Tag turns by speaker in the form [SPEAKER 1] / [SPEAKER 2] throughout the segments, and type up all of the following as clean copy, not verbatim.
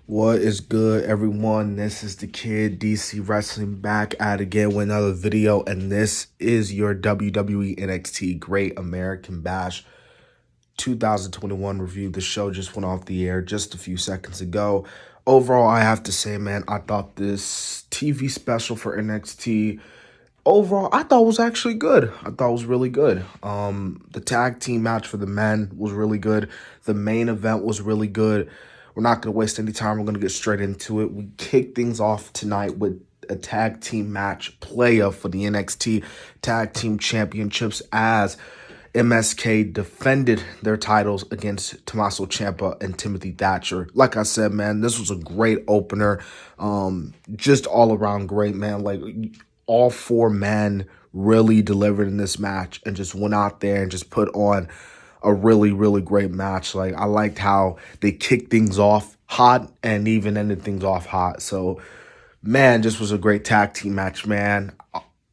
[SPEAKER 1] What is good, everyone? This is the Kid DC Wrestling back at again with another video, and this is your WWE NXT Great American Bash 2021 review. The show just went off the air just a few seconds ago. Overall, I have to say, man, I thought this TV special for NXT overall, I thought was actually good. I thought it was really good. The tag team match for the men was really good. The main event was really good. We're not going to waste any time. We're going to get straight into it. We kick things off tonight with a tag team match playoff for the NXT Tag Team Championships as MSK defended their titles against Tommaso Ciampa and Timothy Thatcher. Like I said, man, this was a great opener. Just all around great, man. Like all four men really delivered in this match and just went out there and just put on a really, really great match. Like I liked how they kicked things off hot and even ended things off hot. So, man, just was a great tag team match, man.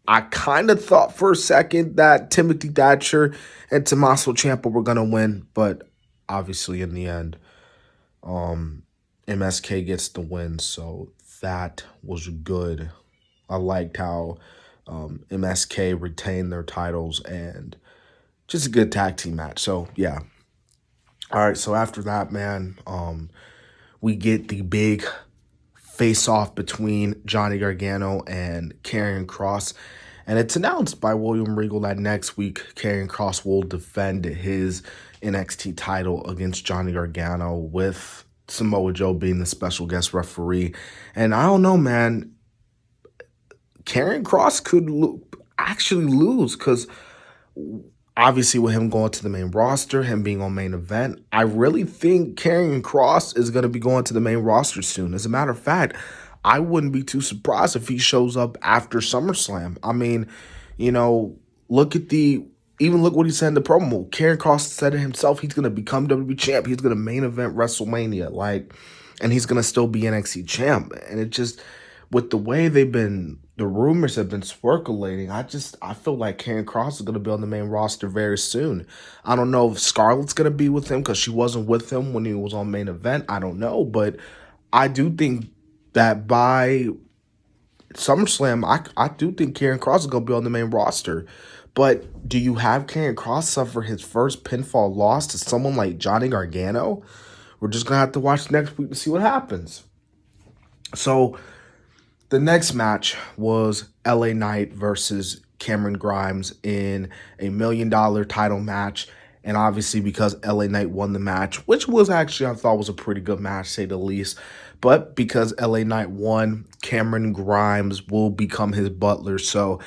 [SPEAKER 1] I kind of thought for a second that Timothy Thatcher and Tommaso Ciampa were gonna win, but obviously in the end, MSK gets the win. So that was good. I liked how MSK retained their titles and just a good tag team match. So yeah. All right. So after that, man, we get the big face off between Johnny Gargano and Karrion Kross. And it's announced by William Regal that next week Karrion Kross will defend his NXT title against Johnny Gargano with Samoa Joe being the special guest referee. And I don't know, man. Karrion Kross could actually lose because obviously with him going to the main roster, him being on main event, I really think Karrion Kross is going to be going to the main roster soon. As a matter of fact, I wouldn't be too surprised if he shows up after SummerSlam. I mean, look what he said in the promo. Karrion Kross said it himself. He's going to become WWE champ. He's going to main event WrestleMania, and he's going to still be NXT champ. And it just, with the way the rumors have been circulating, I feel like Karrion Kross is going to be on the main roster very soon. I don't know if Scarlett's going to be with him because she wasn't with him when he was on main event. I don't know, but I do think that by SummerSlam, I do think Karrion Kross is going to be on the main roster. But do you have Karrion Kross suffer his first pinfall loss to someone like Johnny Gargano? We're just going to have to watch next week to see what happens. So the next match was LA Knight versus Cameron Grimes in a $1 million title match. And obviously because LA Knight won the match, which was actually, I thought was a pretty good match, to say the least. But because LA Knight won, Cameron Grimes will become his butler. So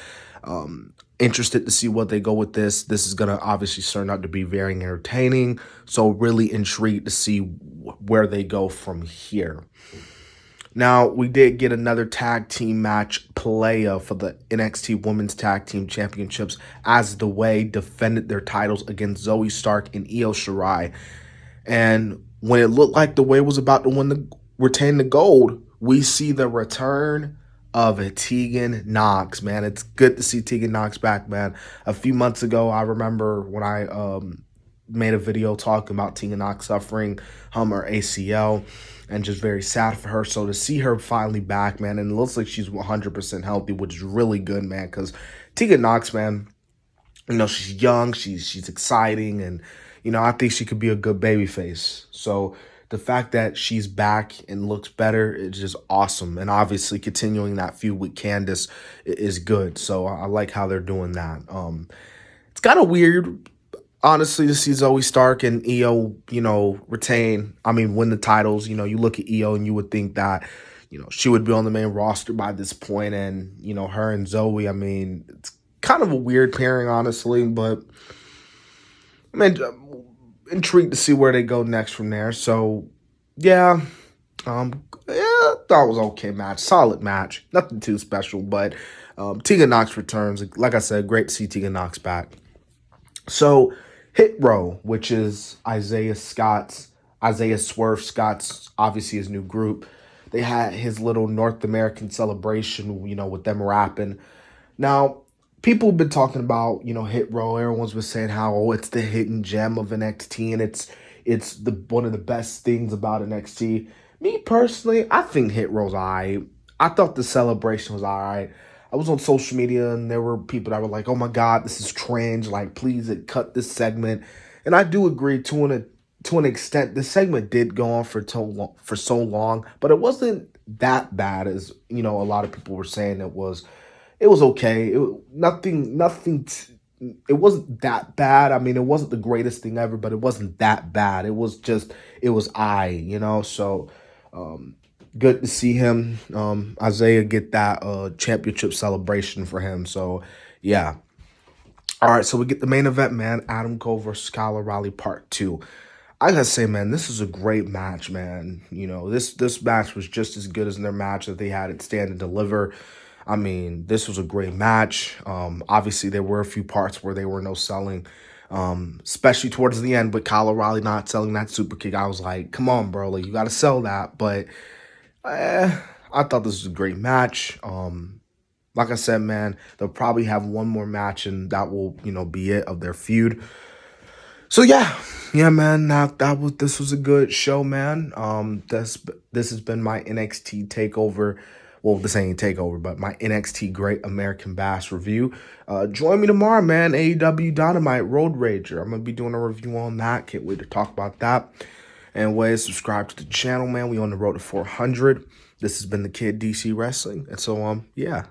[SPEAKER 1] interested to see what they go with this. This is going to obviously turn out to be very entertaining. So really intrigued to see where they go from here. Now, we did get another tag team match playa for the NXT Women's Tag Team Championships as The Way defended their titles against Zoe Stark and Io Shirai. And when it looked like The Way was about to retain the gold, we see the return of Tegan Nox, man. It's good to see Tegan Nox back, man. A few months ago, I remember when I made a video talking about Tegan Nox suffering her ACL and just very sad for her. So to see her finally back, man, and it looks like she's 100% healthy, which is really good, man, because Tegan Nox, man, she's young, she's exciting, and, I think she could be a good babyface. So the fact that she's back and looks better is just awesome. And obviously continuing that feud with Candice is good. So I like how they're doing that. It's kind of weird, honestly, to see Zoe Stark and Io, win the titles. You look at Io and you would think that, she would be on the main roster by this point. And, her and Zoe, it's kind of a weird pairing, honestly. But, intrigued to see where they go next from there. So, yeah, thought it was okay match. Solid match. Nothing too special. But Tegan Nox returns. Like I said, great to see Tegan Nox back. So, Hit Row, which is Isaiah Swerve Scott's, obviously his new group. They had his little North American celebration, with them rapping. Now, people have been talking about, Hit Row. Everyone's been saying how, it's the hidden gem of NXT, and it's one of the best things about NXT. Me personally, I think Hit Row's alright. I thought the celebration was alright. I was on social media and there were people that were like, "Oh my God, this is cringe! Like, please cut this segment." And I do agree to an extent. The segment did go on for so long, but it wasn't that bad as a lot of people were saying it was. It was okay. It wasn't that bad. I mean, it wasn't the greatest thing ever, but it wasn't that bad. It was so um, good to see him, Isaiah, get that championship celebration for him. So, yeah. All right, so we get the main event, man. Adam Cole versus Kyle O'Reilly Part 2. I gotta say, man, this is a great match, man. This match was just as good as their match that they had at Stand and Deliver. I mean, this was a great match. Obviously, there were a few parts where they were no selling, especially towards the end. But Kyle O'Reilly not selling that super kick, I was like, come on, bro, like you got to sell that. But I thought this was a great match. Like I said, man, they'll probably have one more match, and that will, be it of their feud. So yeah, man. This was a good show, man. This has been my NXT takeover. Well, this ain't takeover, but my NXT Great American Bash review. Join me tomorrow, man. AEW Dynamite Road Rager. I'm gonna be doing a review on that. Can't wait to talk about that. And subscribe to the channel, man. We on the road to 400. This has been the Kid DC Wrestling, and so yeah.